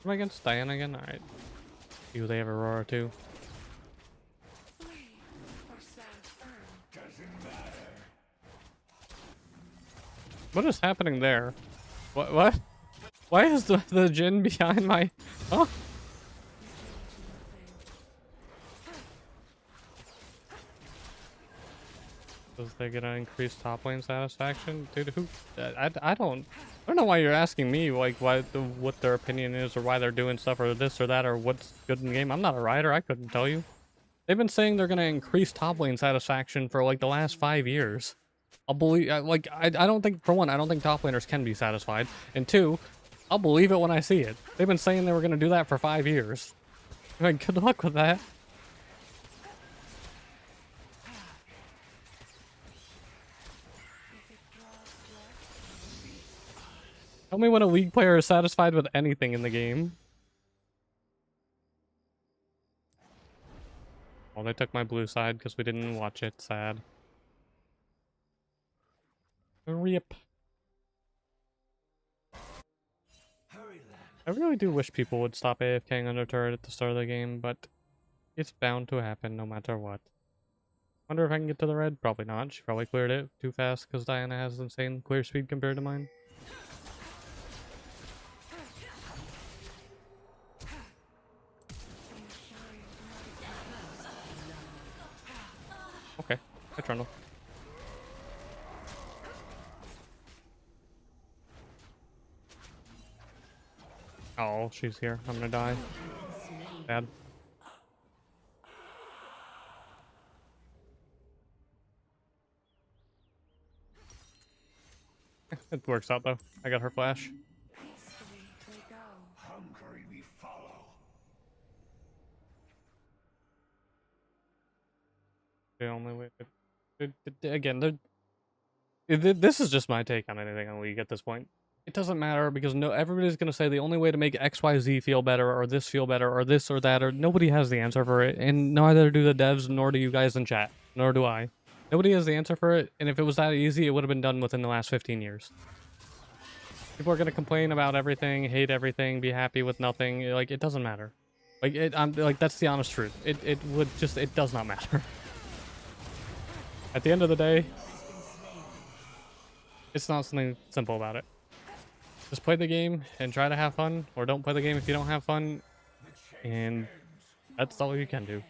Am I against Diana again? Alright. Do they have Aurora too? What is happening there? What? Why is the Jhin behind my... Oh! Is they gonna increase top lane satisfaction? Dude, who... I don't know why you're asking me, like, what their opinion is, or why they're doing stuff, or this or that, or what's good in the game. I'm not a writer, I couldn't tell you. They've been saying they're gonna increase top lane satisfaction for, like, the last 5 years. I'll believe... Like, I don't think... For one, I don't think top laners can be satisfied. And two, I'll believe it when I see it. They've been saying they were gonna do that for 5 years. Like, good luck with that. Tell me when a League player is satisfied with anything in the game. Well, they took my blue side because we didn't watch it. Sad. Rip. I really do wish people would stop AFKing under turret at the start of the game, but it's bound to happen no matter what. Wonder if I can get to the red? Probably not. She probably cleared it too fast because Diana has insane clear speed compared to mine. Okay, I trundle. Oh, she's here. I'm gonna die. Bad. It works out though. I got her flash. Hungry we follow. The only way. Again, this is just my take on anything on League at this point. It doesn't matter because everybody's gonna say the only way to make XYZ feel better, or this feel better, or this or that, or nobody has the answer for it, and neither do the devs, nor do you guys in chat, nor do I. Nobody has the answer for it, and if it was that easy, it would have been done within the last 15 years. People are gonna complain about everything, hate everything, be happy with nothing. Like, it doesn't matter. Like, I'm like, that's the honest truth. It does not matter. At the end of the day, it's not something simple about it. Just play the game and try to have fun, or don't play the game if you don't have fun, and that's all you can do.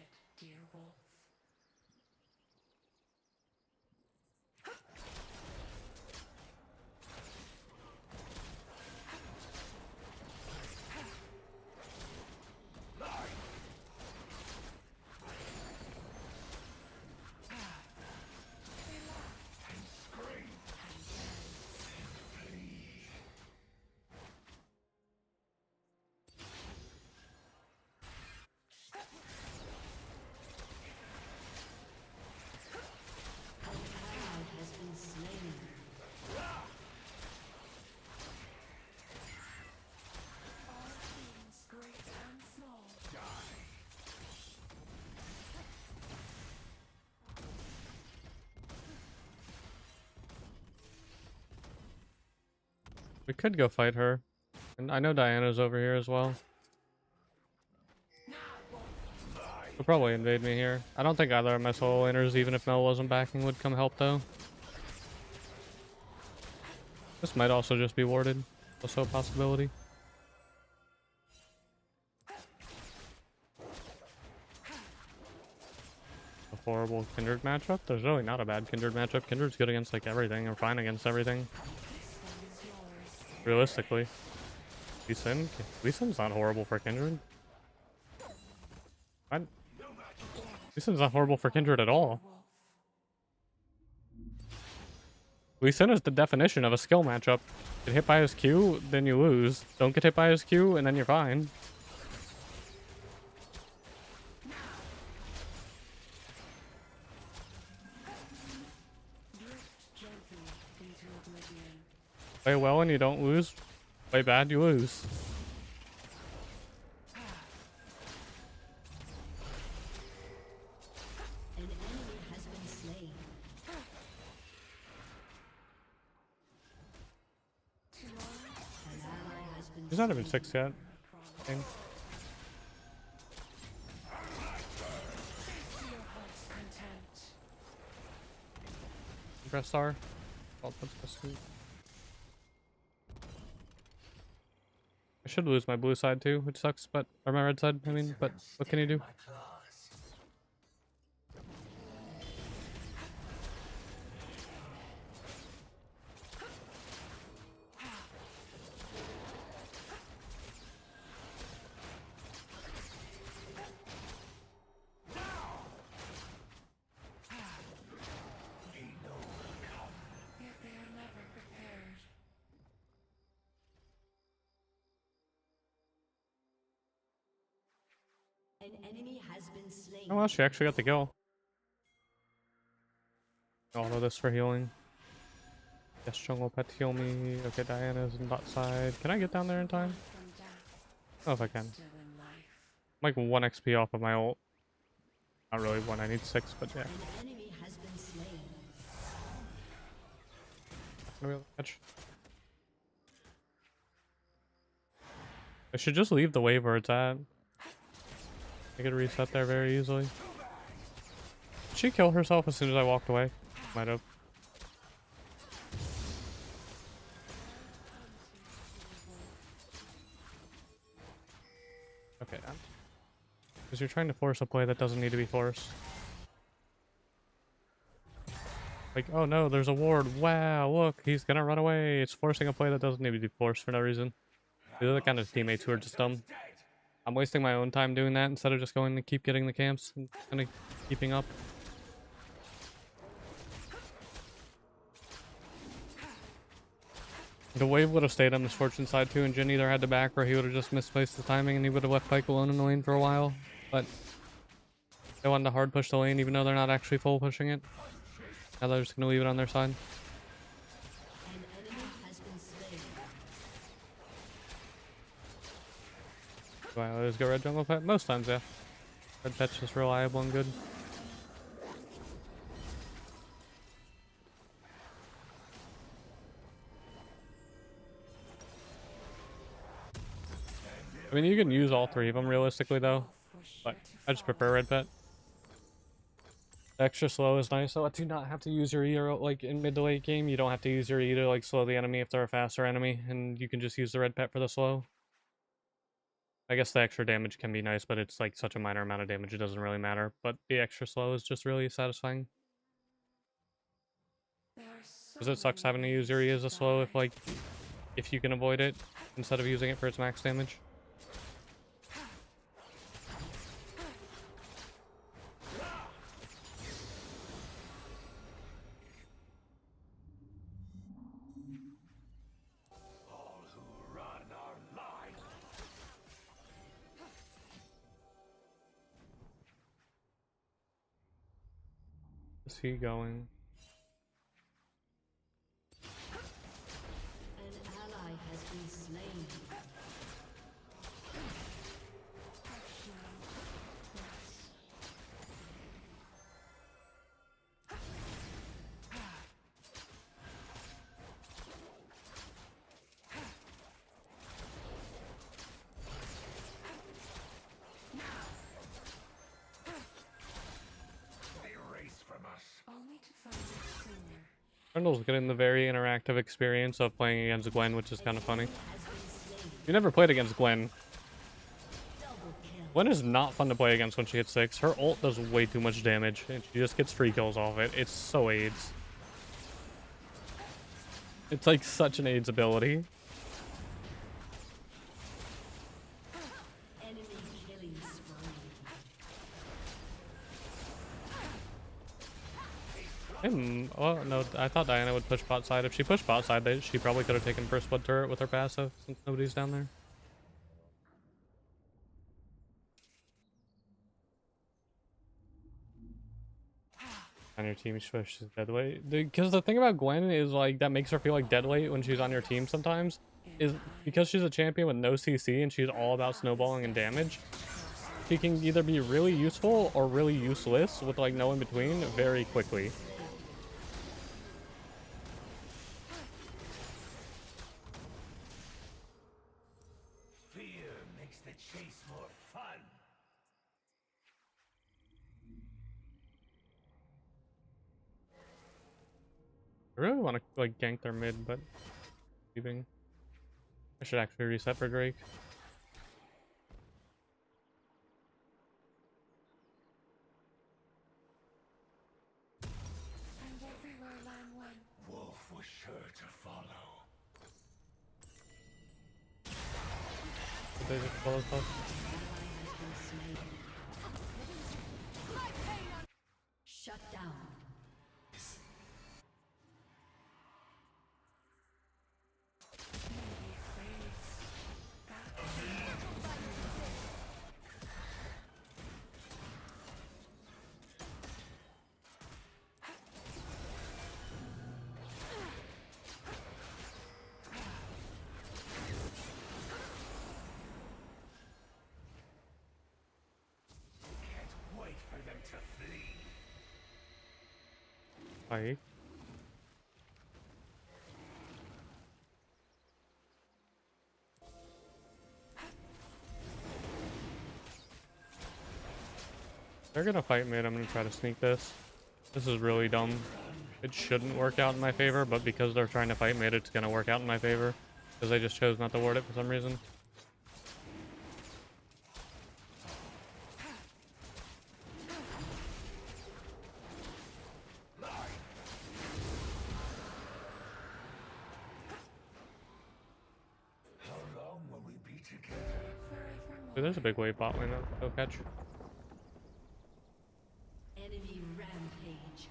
We could go fight her. And I know Diana's over here as well. She'll probably invade me here. I don't think either of my solo laners, even if Mel wasn't backing, would come help though. This might also just be warded. Also a possibility. A horrible Kindred matchup? There's really not a bad Kindred matchup. Kindred's good against like everything, or fine against everything. Realistically. Lee Sin's not horrible for Kindred. Lee Sin's not horrible for Kindred at all. Lee Sin is the definition of a skill matchup. Get hit by his Q, then you lose. Don't get hit by his Q, and then you're fine. Play well and you don't lose. Play bad, you lose. He's not even 6 yet. thing. Press star. Oh, that's press two. I should lose my blue side too, which sucks, but or my red side, I mean, but what can you do? Yet they are never prepared. An enemy has been slain. Oh well, she actually got the kill. All of this for healing. Yes, jungle pet heal me. Okay, Diana's in bot side. Can I get down there in time? From death, Oh, if I can. still in life. I'm like 1 XP off of my ult. Not really 1, I need 6, but yeah. An enemy has been slain. Gonna be able to catch. I should just leave the wave where it's at. I could reset there very easily. Did she kill herself as soon as I walked away? Might have. Okay, because you're trying to force a play that doesn't need to be forced. Like, oh no, there's a ward. Wow, look, he's gonna run away. It's forcing a play that doesn't need to be forced for no reason. These are the kind of teammates who are just dumb. I'm wasting my own time doing that instead of just going to keep getting the camps and kind of keeping up. The wave would have stayed on this fortune side too, and Jin either had to back or he would have just misplaced the timing and he would have left Pyke alone in the lane for a while. But they wanted to hard push the lane even though they're not actually full pushing it. Now they're just going to leave it on their side. An enemy has been slain. Do I always go red jungle pet? Most times, yeah. Red pet's just reliable and good. I mean, you can use all 3 of them realistically though, but I just prefer red pet. Extra slow is nice, so I do not have to use your E or like in mid to late game. You don't have to use your E to like slow the enemy if they're a faster enemy, and you can just use the red pet for the slow. I guess the extra damage can be nice, but it's like such a minor amount of damage, it doesn't really matter. But the extra slow is just really satisfying. There are so Because it sucks many having to use your ways E to as a slow if die. like, if you can avoid it, instead of using it for its max damage. All who run are mine. Is he going? An ally has been slain. They race from us. Only to find it sooner. Trundle's getting the very interactive experience of playing against Gwen, which is kind of funny. Has been slain. You never played against Gwen. Double kill. Gwen is not fun to play against when she hits 6. Her ult does way too much damage, and she just gets free kills off it. It's so AIDS. It's like such an AIDS ability. Enemy killing spree. Oh no, I thought Diana would push bot side. If she pushed bot side, she probably could have taken first blood turret with her passive, since nobody's down there. On your team, she's dead weight. Because the thing about Gwen is like that makes her feel like dead weight when she's on your team sometimes. Is because she's a champion with no CC and she's all about snowballing and damage. She can either be really useful or really useless with like no in between very quickly. Fear makes makes the chase more fun. I really want to like gank their mid, but leaving. I should actually reset for Drake. And everywhere Lan went, Wolf was sure to follow. Did they just follow us? Shut down. Can't wait for them to flee. Hi. They're gonna fight mid. I'm gonna try to sneak this. This is really dumb. It shouldn't work out in my favor, but because they're trying to fight mid, it's gonna work out in my favor. Because I just chose not to ward it for some reason. How long will we be together? forevermore. Dude, there's a big wave bot lane that they'll catch. Enemy rampage.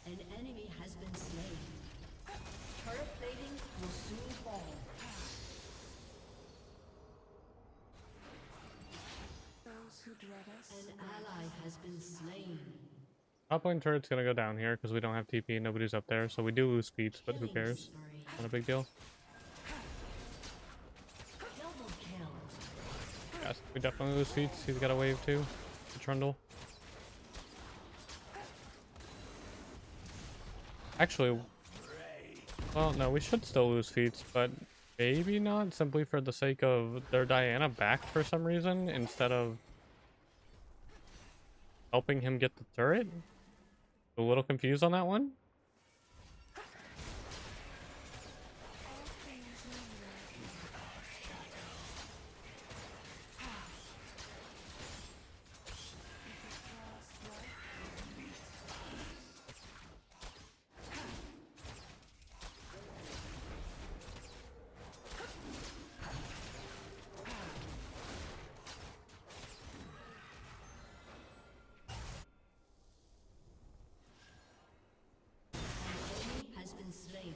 An enemy has been slain. Turret plating will soon fall. Those who dread us, An ally has been slain. Top lane turret's gonna go down here because we don't have TP. Nobody's up there, so we do lose feats, but who Killing cares? spree. Not a big deal. Double kill. Yes, we definitely lose feats. He's got a wave too. The Trundle. Actually, well, no, we should still lose feats, but maybe not simply for the sake of their Diana back for some reason instead of helping him get the turret. A little confused on that one. all things linger. If it draws life, Enemy has been slain.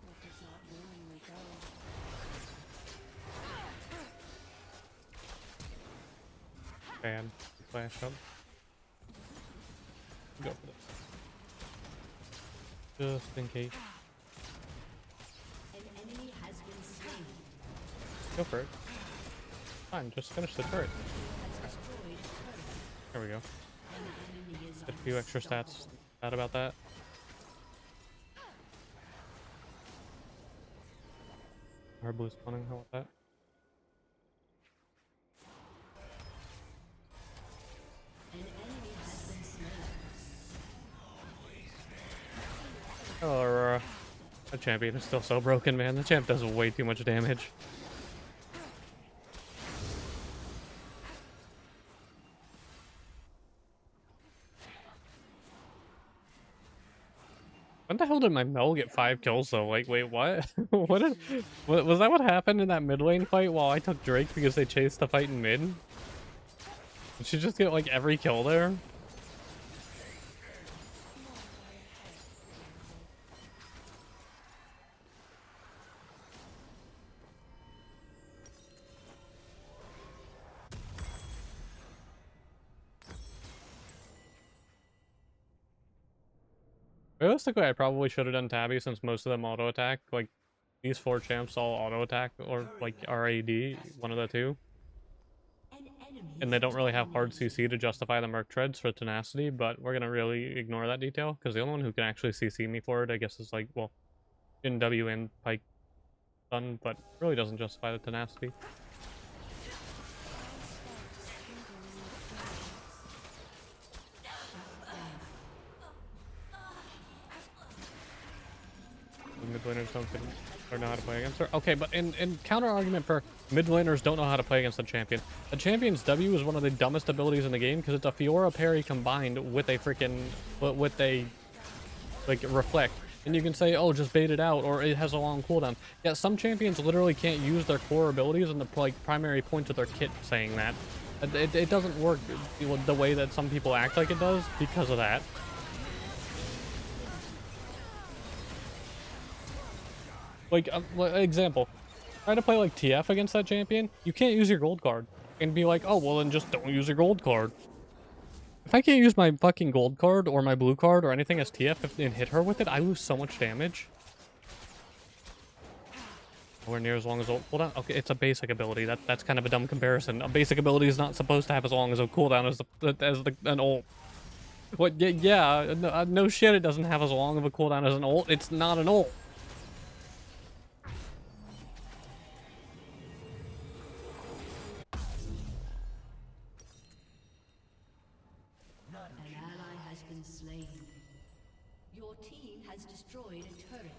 what does not willingly go? And flash up. Go for this. Just in case. An enemy has been slain. Go for it. Fine, just finish the turret. Has destroyed a turret. There we go. An enemy is Get a few extra stats. Bad about that. Our blue spawning, how about that? An enemy has been slain. Oh, Aurora. The champion is still so broken, man. The champ does way too much damage. When the hell did my Mel get 5 kills though? Like, wait, what? Was that what happened in that mid lane fight while I took Drake because they chased the fight in mid? Did she just get like every kill there? Realistically, I probably should have done Tabby since most of them auto attack. Like, these 4 champs all auto attack or like RAD, one of the two. An enemy And they don't has really have hard dominated. CC to justify the Merc Treads for Tenacity, but we're gonna really ignore that detail, because the only one who can actually CC me for it, I guess, is like, well, in W and Pike Sun, but really doesn't justify the Tenacity. mid laners don't fit or know how to play against her. Okay, but in counter argument for mid laners don't know how to play against the champion. The champion's W is one of the dumbest abilities in the game because it's a Fiora parry combined with a freaking with a like reflect. And you can say, oh, just bait it out, or it has a long cooldown. Yeah, some champions literally can't use their core abilities and the like primary points of their kit saying that. It doesn't work the way that some people act like it does because of that. Like, example, try to play like TF against that champion, you can't use your gold card. And be like, oh, well then just don't use your gold card. If I can't use my fucking gold card or my blue card or anything as TF and hit her with it, I lose so much damage. Nowhere near as long as ult cooldown. Okay, it's a basic ability. That's kind of a dumb comparison. A basic ability is not supposed to have as long as a cooldown as an ult. What? Yeah, no shit. It doesn't have as long of a cooldown as an ult. It's not an ult. An ally has been slain. Your team has destroyed a turret.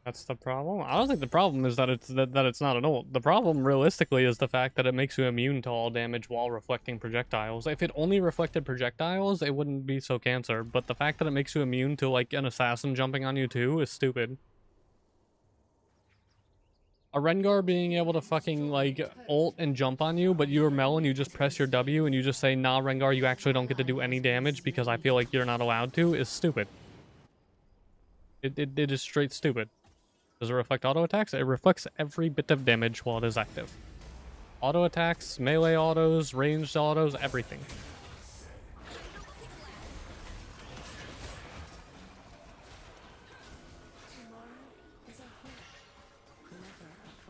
That's the problem. I don't think the problem is that it's it's not an ult. The problem, realistically, is the fact that it makes you immune to all damage while reflecting projectiles. If it only reflected projectiles, it wouldn't be so cancer. But the fact that it makes you immune to like an assassin jumping on you too is stupid. A Rengar being able to fucking like ult and jump on you, but you're Mel and you just press your W and you just say, nah, Rengar, you actually don't get to do any damage because I feel like you're not allowed to, is stupid. It is straight stupid. Does it reflect auto attacks? It reflects every bit of damage while it is active. Auto attacks, melee autos, ranged autos, everything.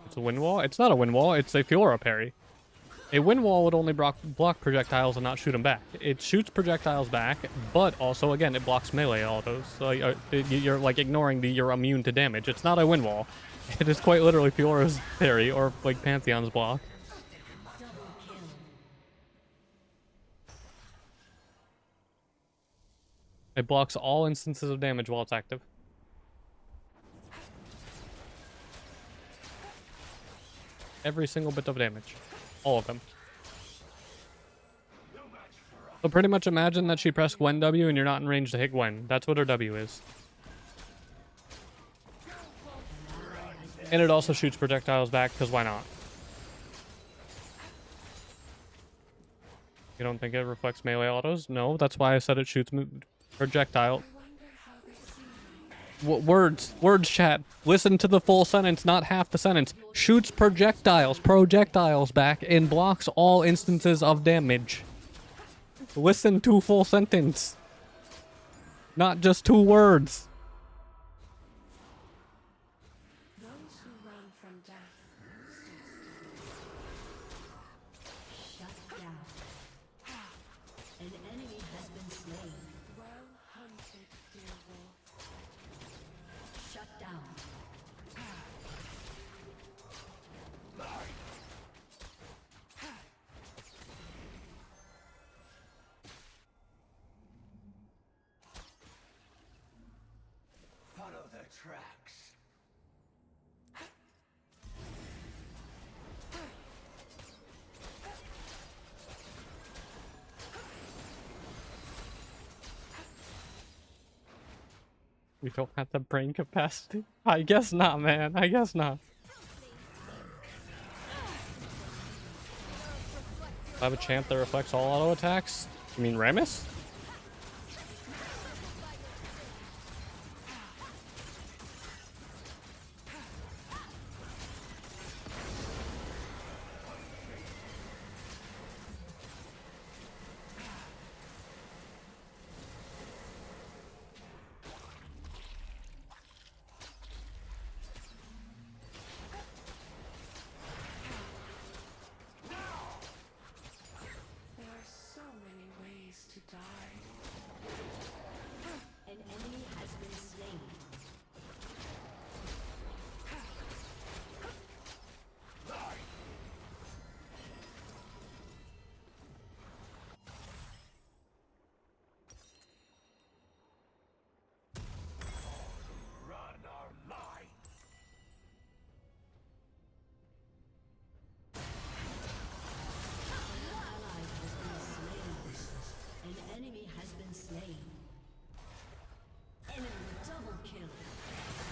It's a wind wall? It's not a wind wall, it's a Fiora parry. A wind wall would only block projectiles and not shoot them back. It shoots projectiles back, but also, again, it blocks melee autos. So you're like ignoring you're immune to damage. It's not a wind wall. It is quite literally Fiora's parry, or like Pantheon's block. Double kill. It blocks all instances of damage while it's active. Every single bit of damage. All of them. So pretty much imagine that she pressed Gwen W and you're not in range to hit Gwen. That's what her W is. And it also shoots projectiles back, because why not? You don't think it reflects melee autos? No, that's why I said it shoots projectile. Words, chat. Listen to the full sentence, not half the sentence. Shoots projectiles back and blocks all instances of damage. Listen to full sentence. Not just 2 words. Those who run from death Shut down. An enemy has been slain. well hunted, dear wolf. Shut down. Follow the tracks. We don't have the brain capacity. I guess not, man. I guess not. I have a champ that reflects all auto attacks. You mean Ramus? There are so many ways to die.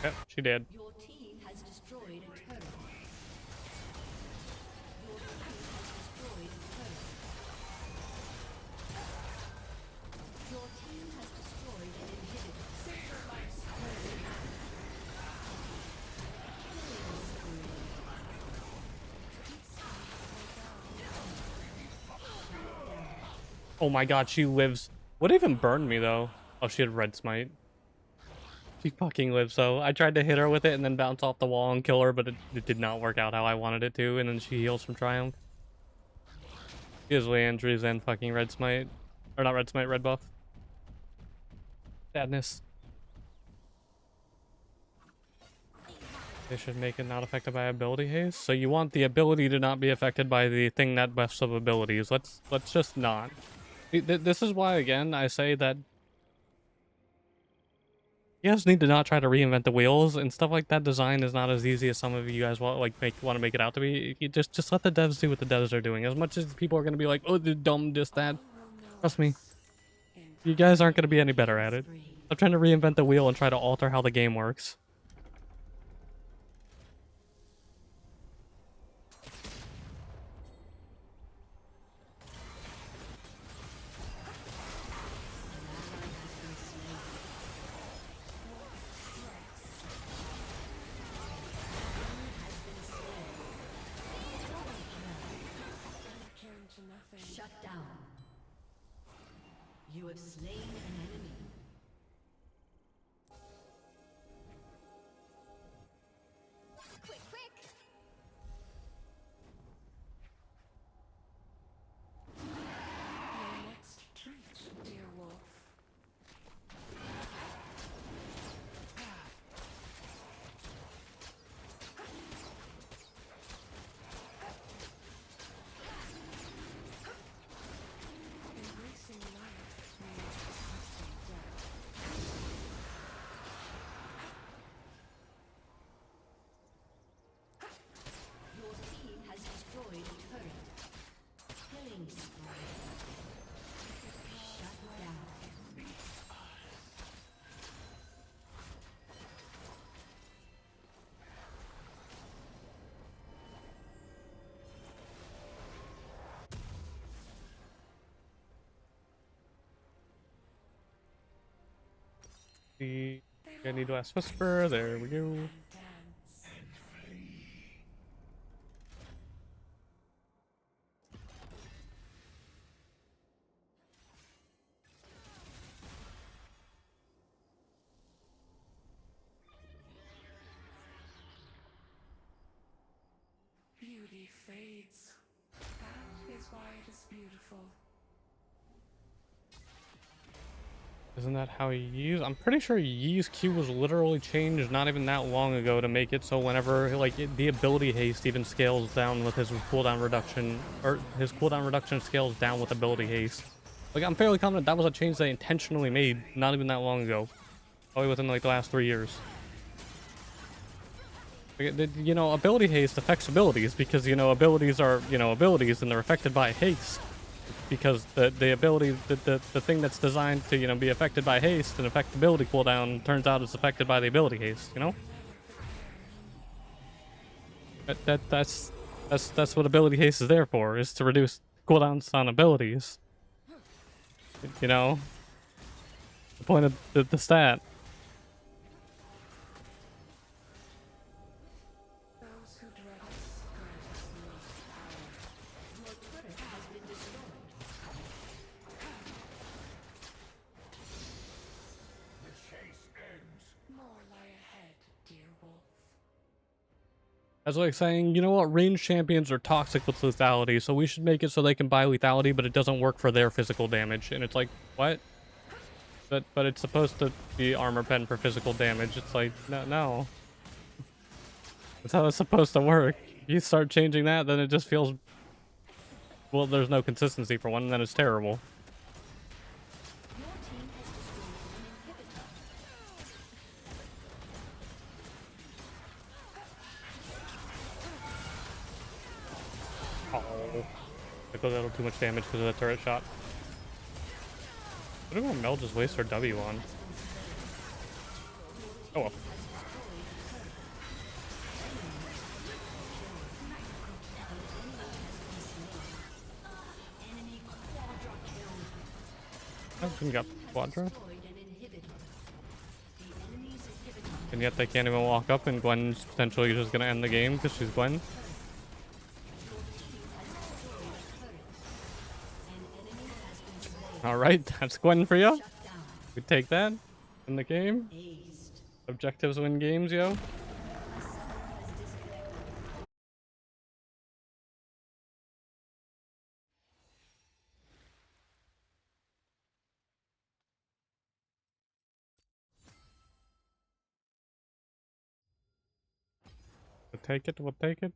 Yep, she did. Your team has destroyed a turret. Your team has destroyed a turret. Your team has destroyed an inhibitor. Oh my god, she lives. What even burned me though? Oh, she had red smite. She fucking lives though. I tried to hit her with it and then bounce off the wall and kill her, but it did not work out how I wanted it to, and then she heals from Triumph. She has Leandries and fucking red smite. Or not red smite, red buff. Sadness. They should make it not affected by ability haste. So you want the ability to not be affected by the thing that buffs of abilities. Let's just not. This is why, again, I say that you guys need to not try to reinvent the wheels and stuff like that. Design is not as easy as some of you guys want to make it out to be. You just let the devs do what the devs are doing. As much as people are gonna be like, oh, they're dumb, this, that. Trust me, you guys aren't gonna be any better at it. Stop trying to reinvent the wheel and try to alter how the game works. Came to nothing. Shut down. You have slain an enemy. Quick, quick! Your next treat, dear wolf. Embracing life means accepting death. Your team has destroyed a turret. Killing spree. Shut down. I need to ask Whisper. There we go. Dance. Beauty fades. That is why it is beautiful. Isn't that how Yi's? I'm pretty sure Yi's Q was literally changed not even that long ago to make it so whenever the ability haste even scales down with his cooldown reduction, or his cooldown reduction scales down with ability haste. Like, I'm fairly confident that was a change they intentionally made not even that long ago, probably within like the last 3 years. Like, you know, ability haste affects abilities because, you know, abilities are, you know, abilities and they're affected by haste. Because the ability, the thing that's designed to, you know, be affected by haste and affect ability cooldown turns out it's affected by the ability haste, you know? That's what ability haste is there for, is to reduce cooldowns on abilities. You know? The point of the stat. Those who dread us grant us the most power. Your turret has been destroyed. The chase ends. More lie ahead, dear wolf. That's like saying, you know what, ranged champions are toxic with lethality, so we should make it so they can buy lethality, but it doesn't work for their physical damage. And it's like, what? But it's supposed to be armor pen for physical damage. It's like, no. That's how it's supposed to work. You start changing that, then it just feels... Well, there's no consistency for one, and then it's terrible. Your team has destroyed an inhibitor. Oh. I took a little too much damage because of the turret shot. What did Mel just waste her W on? Oh well. Oh, we got Quadra. Destroyed an inhibitor. The enemy's inhibitor And yet they can't even walk up, and Gwen's potentially just gonna end the game because she's Gwen. has destroyed a turret. An enemy has been slain. Alright, that's Gwen for you. Shut down. We take that in the game. Aced. Objectives win games, yo. A summoner has disconnected. We'll take it, we'll take it.